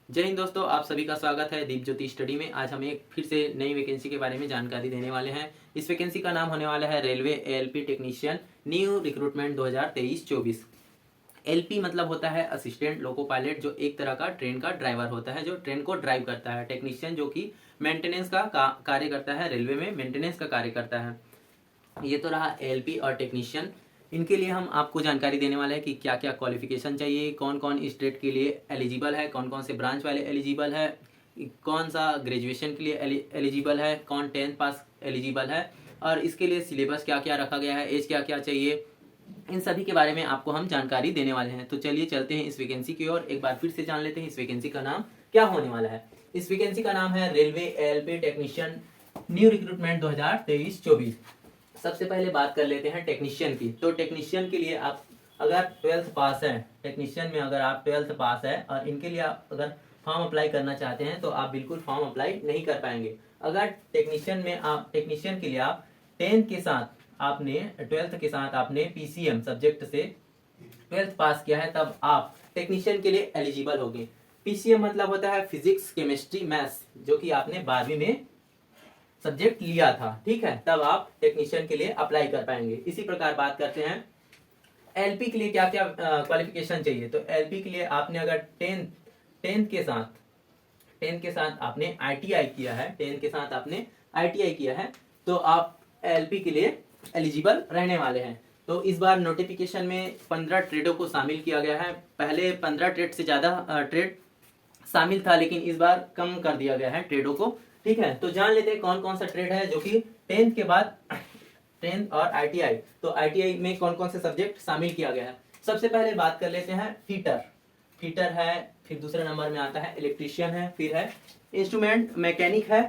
जय हिंद दोस्तों, आप सभी का स्वागत है दीप ज्योति स्टडी में। आज हम एक फिर से नई वैकेंसी के बारे में जानकारी देने वाले हैं। इस वैकेंसी का नाम होने वाला है railway ALP technician new recruitment 2023-24। LP मतलब होता है असिस्टेंट लोको पायलट, जो एक तरह का ट्रेन का ड्राइवर होता है, जो ट्रेन को ड्राइव करता है। टेक्नीशियन जो कि मेंटेनेंस का कार्य करता है, रेलवे में मेंटेनेंस का कार्य करता है। ये तो रहा एएलपी और टेक्नीशियन। इनके लिए हम आपको जानकारी देने वाले हैं कि क्या क्या क्वालिफिकेशन चाहिए, कौन कौन स्टेट के लिए एलिजिबल है, कौन कौन से ब्रांच वाले एलिजिबल है, कौन सा ग्रेजुएशन के लिए एलिजिबल है, कौन 10th पास एलिजिबल है, और इसके लिए सिलेबस क्या क्या रखा गया है, एज क्या क्या चाहिए, इन सभी के बारे में आपको हम जानकारी देने वाले हैं। तो चलिए चलते हैं इस वैकेंसी की ओर। एक बार फिर से जान लेते हैं इस वैकेंसी का नाम क्या होने वाला है। इस वैकेंसी का नाम है railway ALP technician new recruitment 2023-24। सबसे पहले बात कर लेते हैं टेक्नीशियन की। तो टेक्नीशियन के लिए आप अगर 12th पास है, टेक्नीशियन में अगर आप 12th पास है और इनके लिए आप अगर फॉर्म अप्लाई करना चाहते हैं तो आप बिल्कुल फॉर्म अप्लाई नहीं कर पाएंगे। अगर टेक्नीशियन के लिए आप 10th के साथ आपने 12th के साथ आपने पीसीएम सब्जेक्ट से 12th पास किया है, तब आप टेक्नीशियन के लिए एलिजिबल होंगे। पीसीएम मतलब होता है फिजिक्स केमिस्ट्री मैथ्स, जो कि आपने 12वीं में सब्जेक्ट लिया था, ठीक है, तब आप टेक्नीशियन के लिए अप्लाई कर पाएंगे। इसी प्रकार बात करते हैं एलपी के लिए क्या क्या क्वालिफिकेशन चाहिए। तो एलपी के लिए आपने अगर टेंथ के साथ आपने आईटीआई किया है, 10th के साथ आपने आईटीआई किया है, तो आप एलपी के लिए एलिजिबल रहने वाले हैं। तो इस बार नोटिफिकेशन में 15 ट्रेडों को शामिल किया गया है। पहले 15 ट्रेड से ज्यादा ट्रेड शामिल था, लेकिन इस बार कम कर दिया गया है ट्रेडों को, ठीक है। तो जान लेते हैं कौन कौन सा ट्रेड है जो कि 10th के बाद 10th और आईटीआई, तो आईटीआई में कौन कौन से सब्जेक्ट शामिल किया गया है। सबसे पहले बात कर लेते हैं फीटर है, फिर दूसरे नंबर में आता है इलेक्ट्रीशियन है, फिर है इंस्ट्रूमेंट मैकेनिक है,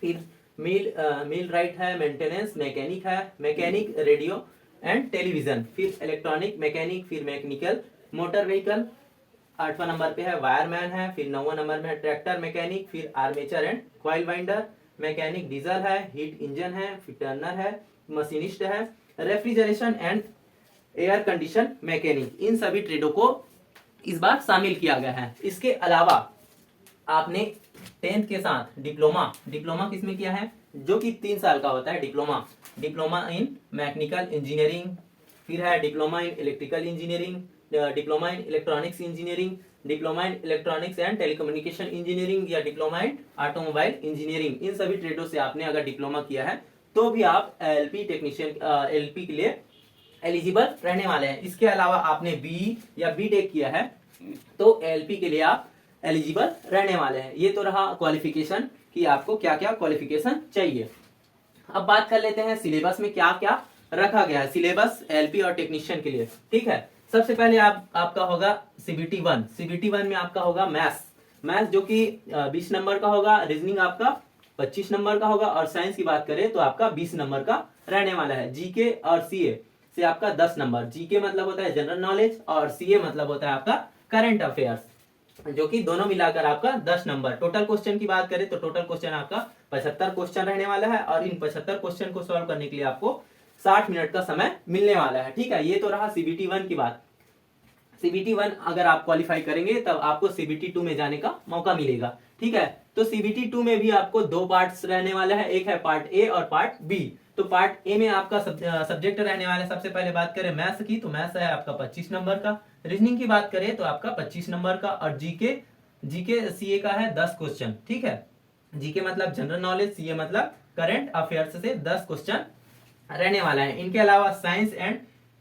फिर मिल राइट है, मेंटेनेंस मैकेनिक है, मैकेनिक रेडियो एंड टेलीविजन, फिर इलेक्ट्रॉनिक मैकेनिक, फिर मैकेनिकल मोटर व्हीकल, 8वां नंबर पे है वायरमैन है, फिर 9वां नंबर में है ट्रैक्टर मैकेनिक, फिर armature and coil winder mechanic, diesel है, हीट इंजन है, फिर टर्नर है, मशीनिस्ट है, refrigeration and air condition mechanic. इन सभी ट्रेडों को इस बार शामिल किया गया है। इसके अलावा आपने 10th के साथ डिप्लोमा किसमें किया है, जो कि 3 साल का होता है डिप्लोमा इन मैकेनिकल इंजीनियरिंग, फिर है diploma in electrical engineering, diploma in electronics engineering, diploma in electronics and telecommunication engineering, या डिप्लोमा इन ऑटोमोबाइल इंजीनियरिंग। इन सभी ट्रेडों से आपने अगर डिप्लोमा किया है तो भी आप एलपी के लिए एलिजिबल रहने वाले हैं। इसके अलावा आपने बी या बीटेक किया है तो एलपी के लिए आप एलिजिबल रहने वाले हैं। ये तो रहा क्वालिफिकेशन कि आपको क्या क्या क्वालिफिकेशन चाहिए। अब बात कर लेते हैं सिलेबस में क्या क्या रखा गया है, सिलेबस एलपी और टेक्नीशियन के लिए, ठीक है। सबसे पहले आपका होगा सीबीटी वन में आपका होगा मैथ्स जो कि 20 नंबर का होगा, रीजनिंग आपका 25 नंबर का होगा, और साइंस की बात करें तो आपका 20 नंबर का रहने वाला है। जीके और सीए से आपका 10 नंबर, जीके मतलब होता है जनरल नॉलेज और सीए मतलब होता है आपका करंट अफेयर्स, जो कि दोनों मिलाकर आपका 10 नंबर। टोटल क्वेश्चन की बात करें तो टोटल क्वेश्चन आपका 75 क्वेश्चन रहने वाला है, और इन 75 क्वेश्चन को सॉल्व करने के लिए आपको 60 मिनट का समय मिलने वाला है, ठीक है। ये तो रहा सीबीटी वन की बात। सीबीटी वन अगर आप क्वालिफाई करेंगे तब आपको सीबीटी टू में जाने का मौका मिलेगा, ठीक है। तो सीबीटी टू में भी आपको 2 पार्ट्स रहने वाला है, एक है पार्ट ए और पार्ट बी। तो पार्ट ए में आपका सब्जेक्ट रहने वाला है। सबसे पहले बात करें मैथ्स की, तो मैथ्स है आपका 25 नंबर का, रीजनिंग की बात करें तो आपका 25 नंबर का, और जीके सीए का है 10 क्वेश्चन, ठीक है। जीके मतलब जनरल नॉलेज, सीए मतलब करंट अफेयर्स से 10 क्वेश्चन रहने वाला है। इनके अलावा साइंस एंड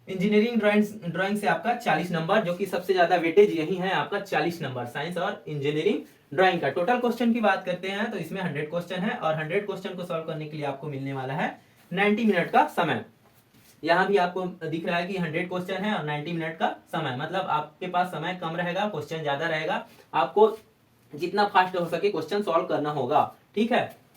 इंजीनियरिंग ड्राइंग से आपका 40 नंबर, जो कि सबसे ज्यादा वेटेज यही है आपका 40 नंबर, साइंस और इंजीनियरिंग ड्राइंग का। टोटल क्वेश्चन की बात करते हैं तो इसमें 100 क्वेश्चन है, और 100 क्वेश्चन को सॉल्व करने के लिए आपको मिलने वाला है 90 मिनट का समय। यहाँ भी आपको दिख रहा है कि 100 क्वेश्चन है और 90 मिनट का समय, मतलब आपके पास समय कम रहेगा, क्वेश्चन ज्यादा रहेगा, आपको जितना फास्ट हो सके क्वेश्चन सॉल्व करना होगा, ठीक है।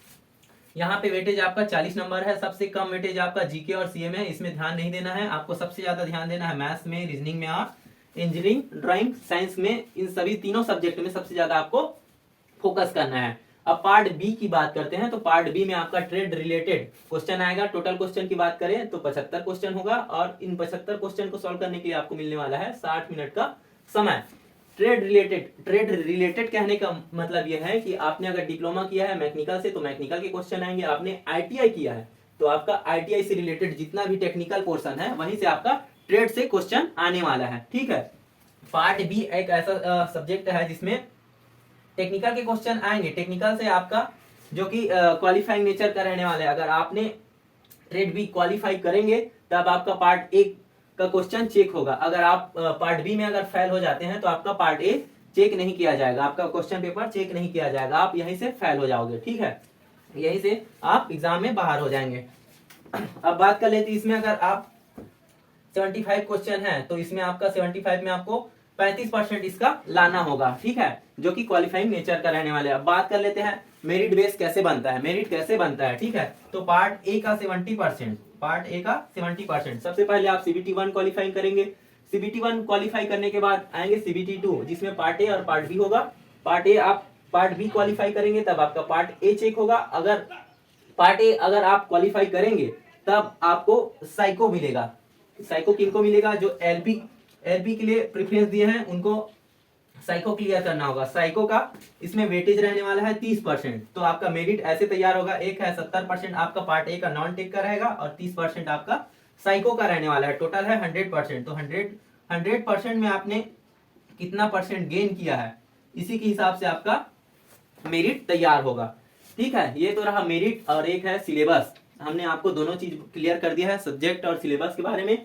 यहाँ पे वेटेज आपका 40 नंबर है। सबसे कम वेटेज आपका जीके और सीए में, इसमें ध्यान नहीं देना है, आपको सबसे ज्यादा ध्यान देना है मैथ्स में, रीजनिंग में और इंजीनियरिंग ड्राइंग साइंस में। इन सभी तीनों सब्जेक्ट में सबसे ज्यादा आपको फोकस करना है। अब पार्ट बी की बात करते हैं, तो पार्ट बी में आपका ट्रेड रिलेटेड क्वेश्चन आएगा। टोटल क्वेश्चन की बात करें तो 75 क्वेश्चन होगा, और इन 75 क्वेश्चन को सॉल्व करने के लिए आपको मिलने वाला है 60 मिनट का समय। ट्रेड रिलेटेड कहने का मतलब यह है कि आपने अगर डिप्लोमा किया है मैकेनिकल से तो मैकेनिकल के क्वेश्चन आएंगे, आपने आईटीआई किया है तो आपका आईटीआई से रिलेटेड जितना भी टेक्निकल पोर्शन है वहीं से आपका ट्रेड से क्वेश्चन आने वाला है। ठीक है, पार्ट बी एक ऐसा सब्जेक्ट है जिसमें टेक्निकल के क्वेश्चन आएंगे। टेक्निकल से आपका जो कि क्वालिफाइंग नेचर का रहने वाला है, अगर आपने ट्रेड बी क्वालिफाई करेंगे तब आपका पार्ट ए का क्वेश्चन चेक होगा। अगर आप पार्ट बी में अगर फेल हो जाते हैं तो आपका पार्ट ए चेक नहीं किया जाएगा, आपका क्वेश्चन पेपर चेक नहीं किया जाएगा, आप यहीं से फेल हो जाओगे। ठीक है, यहीं से आप एग्जाम में बाहर हो जाएंगे। अब बात कर लेते हैं इसमें अगर आप 75 क्वेश्चन है तो इसमें आपका 75 में आपको 35% इसका लाना होगा। ठीक है, जो कि क्वालिफाइंग नेचर का रहने वाले। अब बात कर लेते हैं मेरिट बेस कैसे बनता है, मेरिट कैसे बनता है। ठीक है, तो पार्ट ए का 70%, पार्ट ए का 70%। सबसे पहले आप सीबीटी 1 क्वालिफाई करेंगे, सीबीटी 1 क्वालिफाई करने के बाद आएंगे सीबीटी 2 जिसमें पार्ट ए और पार्ट बी होगा। पार्ट ए आप पार्ट बी क्वालिफाई करेंगे तब आपका पार्ट ए चेक होगा। अगर पार्ट ए अगर आप क्वालिफाई करेंगे तब आपको साइको मिलेगा। साइको किनको मिलेगा? जो एलपी के लिए प्रेफरेंस दिए हैं उनको साइको क्लियर करना होगा। साइको का इसमें वेटेज रहने वाला है 30%। तो आपका मेरिट ऐसे तैयार होगा, एक है 70% आपका पार्ट ए का नॉन टेक का रहेगा और 30% आपका साइको का रहने वाला है। टोटल है 100%। तो 100% में आपने कितना परसेंट गेन किया है इसी के हिसाब से आपका मेरिट तैयार होगा। ठीक है, ये तो रहा मेरिट और एक है सिलेबस। हमने आपको दोनों चीज क्लियर कर दिया है, सब्जेक्ट और सिलेबस के बारे में,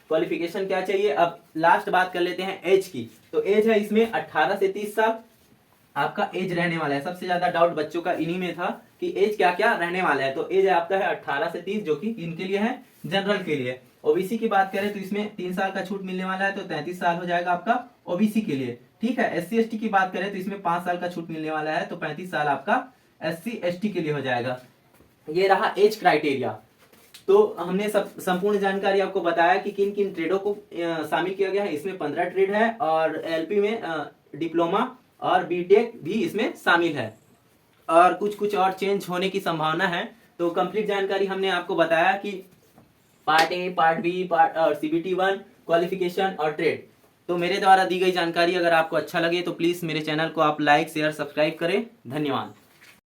क्वालिफिकेशन क्या चाहिए। अब लास्ट बात कर लेते हैं एज की। तो एज है इसमें 18 से 30 साल आपका एज रहने वाला है। सबसे ज्यादा डाउट बच्चों का इन्हीं में था कि एज क्या क्या रहने वाला है। तो एज आपका है 18 से 30 जो कि इनके लिए है, जनरल के लिए। ओबीसी की बात करें तो इसमें 3 साल का छूट मिलने वाला है, तो 33 साल हो जाएगा आपका ओबीसी के लिए। ठीक है, एससी एसटी की बात करें तो इसमें 5 साल का छूट मिलने वाला है, तो 35 साल आपका एससी एसटी के लिए हो जाएगा। ये रहा एज क्राइटेरिया। तो हमने सब संपूर्ण जानकारी आपको बताया कि किन किन ट्रेडों को शामिल किया गया है। इसमें 15 ट्रेड है और एलपी में डिप्लोमा और बीटेक भी इसमें शामिल है और कुछ और चेंज होने की संभावना है। तो कंप्लीट जानकारी हमने आपको बताया कि part A, part B, part और सीबीटी 1 क्वालिफिकेशन और ट्रेड। तो मेरे द्वारा दी गई जानकारी अगर आपको अच्छा लगे तो प्लीज मेरे चैनल को आप लाइक शेयर सब्सक्राइब करें। धन्यवाद।